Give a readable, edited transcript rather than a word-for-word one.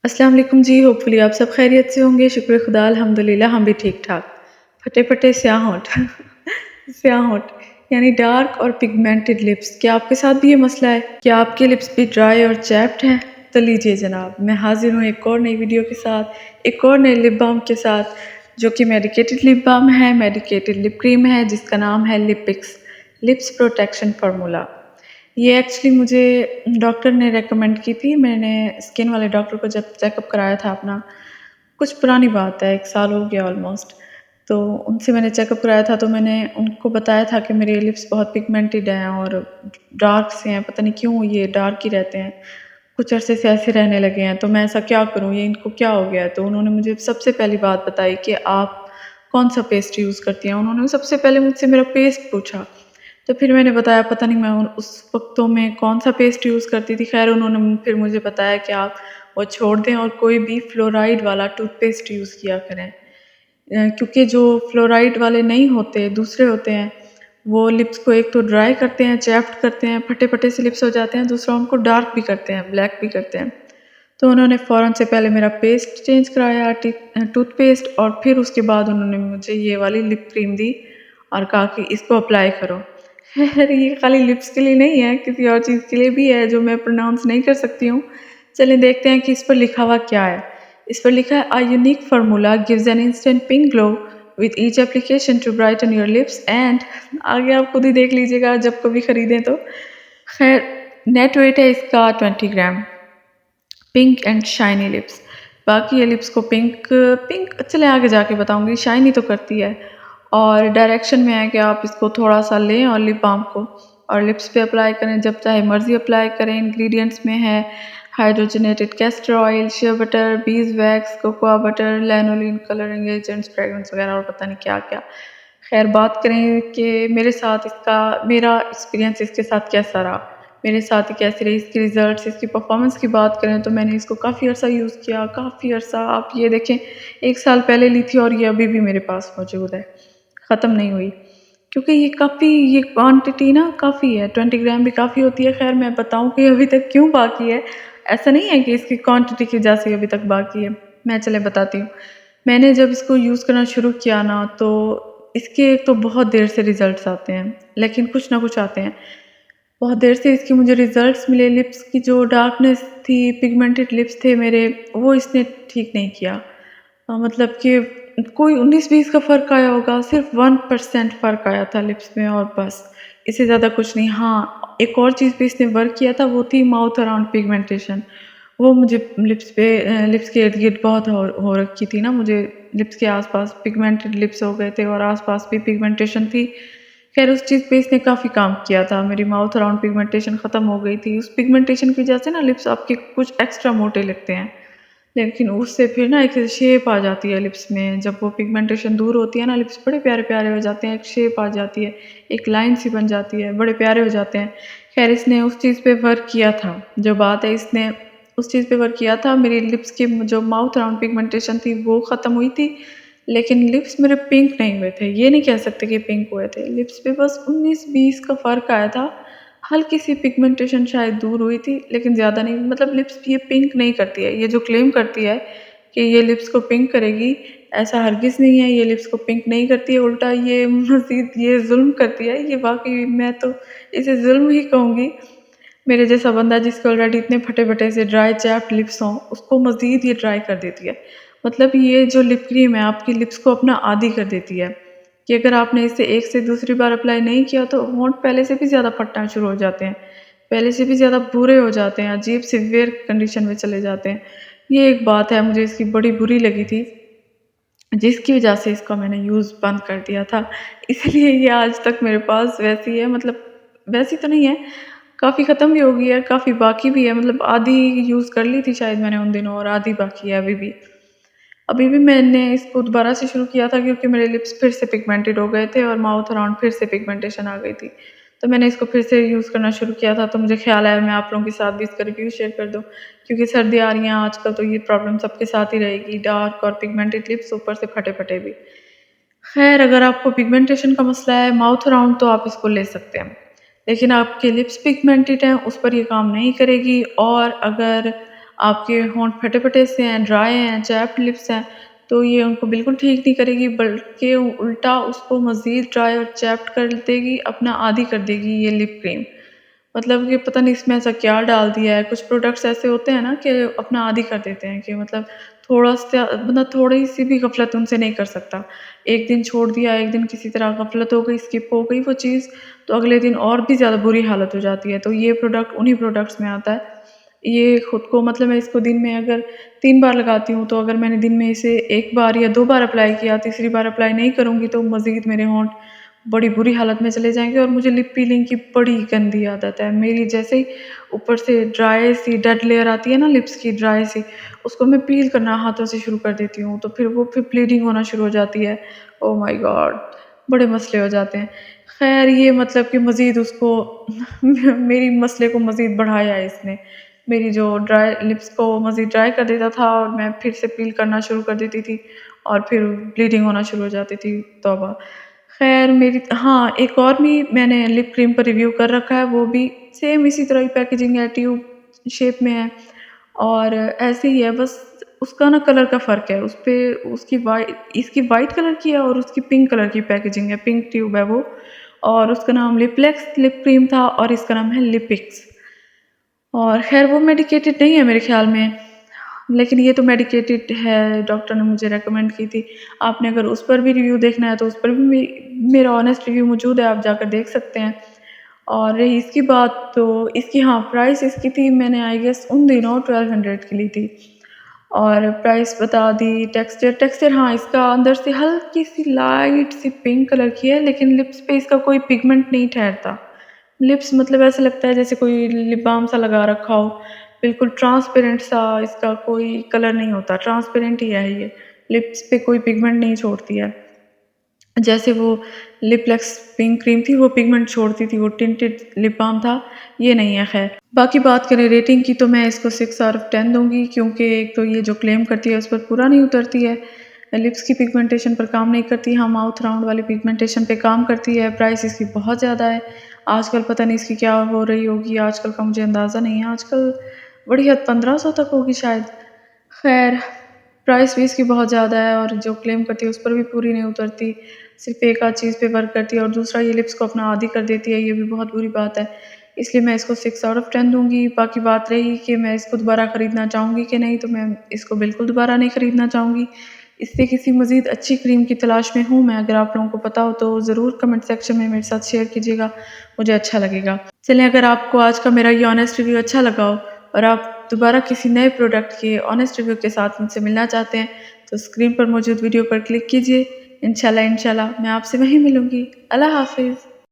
अस्सलाम वालेकुम जी, होपफुली आप सब खैरियत से होंगे। शुक्र खुदा अल्हम्दुलिल्लाह हम भी ठीक-ठाक। फटे-फटे स्याह होंठ स्याह होंठ यानी डार्क और पिगमेंटेड लिप्स। क्या आपके साथ भी ये मसला है? क्या आपके लिप्स भी ड्राई और चैप्ड हैं? तो लीजिए जनाब, मैं हाज़िर हूँ एक और नई वीडियो के साथ, एक और नए लिप बाम के साथ, जो कि मेडिकेटेड लिप बाम है, मेडिकेटेड लिप क्रीम है, जिसका नाम है लिपिक्स लिप्स प्रोटेक्शन फार्मूला। ये एक्चुअली मुझे डॉक्टर ने रेकमेंड की थी। मैंने स्किन वाले डॉक्टर को जब चेकअप कराया था अपना, कुछ पुरानी बात है, 1 साल हो गया ऑलमोस्ट। तो उनसे मैंने चेकअप कराया था, तो मैंने उनको बताया था कि मेरे लिप्स बहुत पिगमेंटेड हैं और डार्क से हैं, पता नहीं क्यों ये डार्क ही रहते हैं। कुछ अरसे से ऐसे रहने लगे हैं, तो मैं ऐसा क्या करूँ, ये इनको क्या हो गया है? तो उन्होंने मुझे सबसे पहली बात बताई कि आप कौन-सा पेस्ट यूज़ करती हैं? उन्होंने सबसे पहले मुझसे मेरा पेस्ट पूछा। तो फिर मैंने बताया पता नहीं मैं उस वक़्तों में कौन-सा पेस्ट यूज़ करती थी। ख़ैर उन्होंने फिर मुझे बताया कि आप वो छोड़ दें और कोई भी फ्लोराइड वाला टूथपेस्ट यूज़ किया करें। क्योंकि जो फ्लोराइड वाले नहीं होते, दूसरे होते हैं, वो लिप्स को एक तो ड्राई करते हैं, चैप्ट करते हैं, फटे-फटे से लिप्स हो जाते हैं, दूसरा उनको डार्क भी करते हैं, ब्लैक भी करते हैं। तो उन्होंने फ़ौरन से पहले मेरा पेस्ट चेंज कराया, टूथपेस्ट, और फिर उसके बाद उन्होंने मुझे ये वाली लिप क्रीम दी और कहा कि इसको अप्लाई करो। खैर ये खाली लिप्स के लिए नहीं है, किसी और चीज़ के लिए भी है जो मैं प्रोनाउंस नहीं कर सकती हूँ। चलिए देखते हैं कि इस पर लिखा हुआ क्या है। इस पर लिखा है, a unique formula gives an instant pink glow with each application to brighten your lips and आगे आप खुद ही देख लीजिएगा जब कभी खरीदें तो। खैर नेट वेट है इसका 20 gram. Pink and shiny lips. बाकी ये लिप्स को पिंक पिंक चले आगे जाके बताऊंगी, शाइनी तो करती है। और डायरेक्शन में है कि आप इसको थोड़ा सा लें और लिप बाम को और लिप्स पे अप्लाई करें, जब चाहे मर्जी अप्लाई करें। इंग्रेडिएंट्स में है hydrogenated castor oil, shea butter, bees wax, cocoa butter, lanolin, colouring agents, fragrance वगैरह और पता नहीं क्या क्या। खैर बात करें कि मेरे साथ इसका मेरा एक्सपीरियंस इसके साथ कैसा रहा, मेरे साथ ही कैसी रही, इसके रिज़ल्ट्स, इसकी परफॉर्मेंस की बात करें तो मैंने इसको काफ़ी अर्सा यूज़ किया, काफ़ी अर्सा। आप ये देखें 1 साल पहले ली थी और ये अभी भी मेरे पास मौजूद है, ख़त्म नहीं हुई। क्योंकि ये क्वांटिटी ना काफ़ी है, 20 ग्राम भी काफ़ी होती है। खैर मैं बताऊँ कि अभी तक क्यों बाकी है, ऐसा नहीं है कि इसकी क्वांटिटी की वजह से अभी तक बाकी है। मैं चले बताती हूँ। मैंने जब इसको यूज़ करना शुरू किया ना, तो इसके तो बहुत देर से रिज़ल्ट्स आते हैं, लेकिन कुछ ना कुछ आते हैं। बहुत देर से इसके मुझे रिज़ल्ट्स मिले, लिप्स की जो डार्कनेस थी, पिगमेंटेड लिप्स थे मेरे, वो इसने ठीक नहीं किया। मतलब कि कोई 19-20 का फ़र्क आया होगा, सिर्फ 1% फ़र्क आया था लिप्स में और बस, इससे ज़्यादा कुछ नहीं। हाँ, एक और चीज़ पे इसने वर्क किया था, वो थी माउथ अराउंड पिगमेंटेशन। वो मुझे लिप्स के इर्द-गिर्द बहुत हो रखी थी ना, मुझे लिप्स के आस-पास पिगमेंटेड लिप्स हो गए थे और आस-पास भी पिगमेंटेशन थी। खैर उस चीज़ पे इसने काफ़ी काम किया था, मेरी माउथ अराउंड पिगमेंटेशन ख़त्म हो गई थी। उस पिगमेंटेशन की वजह से ना लिप्स आपके कुछ एक्स्ट्रा मोटे लगते हैं, लेकिन उससे फिर ना एक शेप आ जाती है लिप्स में। जब वो पिगमेंटेशन दूर होती है ना, लिप्स बड़े प्यारे-प्यारे हो जाते हैं, एक शेप आ जाती है, एक लाइन सी बन जाती है, बड़े प्यारे हो जाते हैं। खैर इसने उस चीज़ पे वर्क किया था, जो बात है इसने उस चीज़ पे वर्क किया था। मेरी लिप्स की जो माउथ अराउंड पिगमेंटेशन थी वो ख़त्म हुई थी, लेकिन लिप्स मेरे पिंक नहीं हुए थे। ये नहीं कह सकते कि पिंक हुए थे, लिप्स पे बस 19-20 का फ़र्क आया था। हल्की सी पिगमेंटेशन शायद दूर हुई थी, लेकिन ज़्यादा नहीं। मतलब लिप्स ये पिंक नहीं करती है, ये जो क्लेम करती है कि ये लिप्स को पिंक करेगी, ऐसा हरगिज़ नहीं है। ये लिप्स को पिंक नहीं करती है, उल्टा ये मज़ीद ये ज़ुल्म करती है। ये वाक़ई मैं तो इसे ज़ुल्म ही कहूँगी। मेरे जैसा बंदा जिसके ऑलरेडी इतने फटे-फटे से ड्राई चैप्ड लिप्स हों, उसको मज़ीद ये ड्राई कर देती है। मतलब ये जो लिप क्रीम है आपकी लिप्स को अपना आदी कर देती है, कि अगर आपने इसे एक से दूसरी बार अप्लाई नहीं किया तो होंठ पहले से भी ज़्यादा फटना शुरू हो जाते हैं, पहले से भी ज़्यादा बुरे हो जाते हैं, अजीब सीवियर कंडीशन में चले जाते हैं। ये एक बात है मुझे इसकी बड़ी बुरी लगी थी, जिसकी वजह से इसका मैंने यूज़ बंद कर दिया था। इसलिए ये आज तक मेरे पास वैसी है, मतलब वैसी तो नहीं है, काफ़ी ख़त्म भी हो गई है, काफ़ी बाकी भी है। मतलब आधी यूज़ कर ली थी शायद मैंने उन दिनों और आधी बाकी है अभी भी। अभी भी मैंने इसको दोबारा से शुरू किया था क्योंकि मेरे लिप्स फिर से पिगमेंटेड हो गए थे और माउथ अराउंड फिर से पिगमेंटेशन आ गई थी। तो मैंने इसको फिर से यूज़ करना शुरू किया था, तो मुझे ख़्याल आया मैं आप लोगों के साथ भी इसका रिव्यू शेयर कर दूँ, क्योंकि सर्दी आ रही हैं आजकल, तो ये प्रॉब्लम सबके साथ ही रहेगी, डार्क और पिगमेंटेड लिप्स, ऊपर से फटे-फटे भी। खैर अगर आपको पिगमेंटेशन का मसला है, माउथ अराउंड, तो आप इसको ले सकते हैं। लेकिन आपके लिप्स पिगमेंटेड हैं, उस पर ये काम नहीं करेगी। और अगर आपके होंठ फटे-फटे से हैं, ड्राई हैं, चैप्ड लिप्स हैं, तो ये उनको बिल्कुल ठीक नहीं करेगी, बल्कि उल्टा उसको मज़ीद ड्राई और चैप्ड कर देगी, अपना आदी कर देगी ये लिप क्रीम। मतलब कि पता नहीं इसमें ऐसा क्या डाल दिया है। कुछ प्रोडक्ट्स ऐसे होते हैं ना कि अपना आदी कर देते हैं कि मतलब थोड़ा-सा मतलब थोड़ी-सी भी गफ़लत उनसे नहीं कर सकता। एक दिन छोड़ दिया, एक दिन किसी तरह गफ़लत हो गई, स्किप हो गई वो चीज़, तो अगले दिन और भी ज़्यादा बुरी हालत हो जाती है। तो ये प्रोडक्ट उन्हीं प्रोडक्ट्स में आता है। ये खुद को मतलब मैं इसको दिन में अगर 3 बार लगाती हूँ, तो अगर मैंने दिन में इसे 1 बार या 2 बार अप्लाई किया, तीसरी बार अप्लाई नहीं करूँगी तो मज़ीद मेरे होंठ बड़ी बुरी हालत में चले जाएँगे और मुझे लिप पीलिंग की बड़ी गंदी आदत है। मेरी जैसे ही ऊपर से ड्राई सी डेड लेयर आती है ना लिप्स की ड्राई सी, उसको मैं पील करना हाथों से शुरू कर देती हूँ, तो फिर ब्लीडिंग होना शुरू हो जाती है। Oh my God! बड़े मसले हो जाते हैं। ख़ैर ये मतलब कि मज़ीद उसको मेरी मसले को मज़ीद बढ़ाया है इसने। मेरी जो ड्राई लिप्स को मज़ीद ड्राई कर देता था और मैं फिर से पील करना शुरू कर देती थी और फिर ब्लीडिंग होना शुरू हो जाती थी, तौबा! ख़ैर मेरी हाँ, एक और भी मैंने लिप क्रीम का रिव्यू कर रखा है, वो भी सेम इसी तरह ही पैकेजिंग है, ट्यूब शेप में है और ऐसे ही है, बस उसका ना कलर का फ़र्क है। उसपे उसकी इसकी वाइट कलर की है और उसकी पिंक कलर की पैकेजिंग है, पिंक ट्यूब है वो और उसका नाम लिपलेक्स लिप क्रीम था और इसका नाम है लिपिक्स। और ख़ैर वो मेडिकेटेड नहीं है मेरे ख़्याल में, लेकिन ये तो मेडिकेटेड है, डॉक्टर ने मुझे रिकमेंड की थी। आपने अगर उस पर भी रिव्यू देखना है तो उस पर भी मेरा ऑनेस्ट रिव्यू मौजूद है, आप जाकर देख सकते हैं। और रही इसकी बात तो इसकी हाँ, प्राइस इसकी थी मैंने आई गेस उन दिनों 1200 की ली थी। और प्राइस बता दी, टेक्सचर हाँ, इसका अंदर से हल्की-सी लाइट सी पिंक कलर की है, लेकिन लिप्स पे इसका कोई पिगमेंट नहीं ठहरता। लिप्स मतलब ऐसा लगता है जैसे कोई लिप बाम सा लगा रखा हो, बिल्कुल ट्रांसपेरेंट सा, इसका कोई कलर नहीं होता, ट्रांसपेरेंट ही है ये। लिप्स पे कोई पिगमेंट नहीं छोड़ती है। जैसे वो लिपलेक्स पिंक क्रीम थी, वो पिगमेंट छोड़ती थी, वो टिंटेड लिप बाम था, ये नहीं है खैर। बाकी बात करें रेटिंग की तो मैं इसको 6 आउट ऑफ 10 दूँगी क्योंकि एक तो ये जो क्लेम करती है उस पर पूरा नहीं उतरती है। लिप्स की पिगमेंटेशन पर काम नहीं करती, हाँ माउथ राउंड वाली पिगमेंटेशन पे काम करती है। प्राइस इसकी बहुत ज़्यादा है। आजकल पता नहीं इसकी क्या हो रही होगी, आजकल का मुझे अंदाज़ा नहीं है। आजकल बड़ी हद 1500 तक होगी शायद। खैर प्राइस भी इसकी बहुत ज़्यादा है और जो क्लेम करती है उस पर भी पूरी नहीं उतरती, सिर्फ़ एक आध चीज़ पे वर्क करती है और दूसरा ये लिप्स को अपना आदी कर देती है, ये भी बहुत बुरी बात है। इसलिए मैं इसको 6 आउट ऑफ 10 दूँगी। बाकी बात रही कि मैं इसको दोबारा ख़रीदना चाहूँगी कि नहीं, तो मैं इसको बिल्कुल दोबारा नहीं ख़रीदना चाहूँगी। इससे किसी मज़ीद अच्छी क्रीम की तलाश में हूँ मैं, अगर आप लोगों को पता हो तो ज़रूर कमेंट सेक्शन में मेरे साथ शेयर कीजिएगा, मुझे अच्छा लगेगा। चलें, अगर आपको आज का मेरा ये ऑनेस्ट रिव्यू अच्छा लगा हो और आप दोबारा किसी नए प्रोडक्ट के ऑनेस्ट रिव्यू के साथ मुझसे मिलना चाहते हैं, तो स्क्रीन पर मौजूद वीडियो पर क्लिक कीजिए। इंशाल्लाह मैं आपसे वहीं मिलूँगी। अल्लाह हाफ़िज़।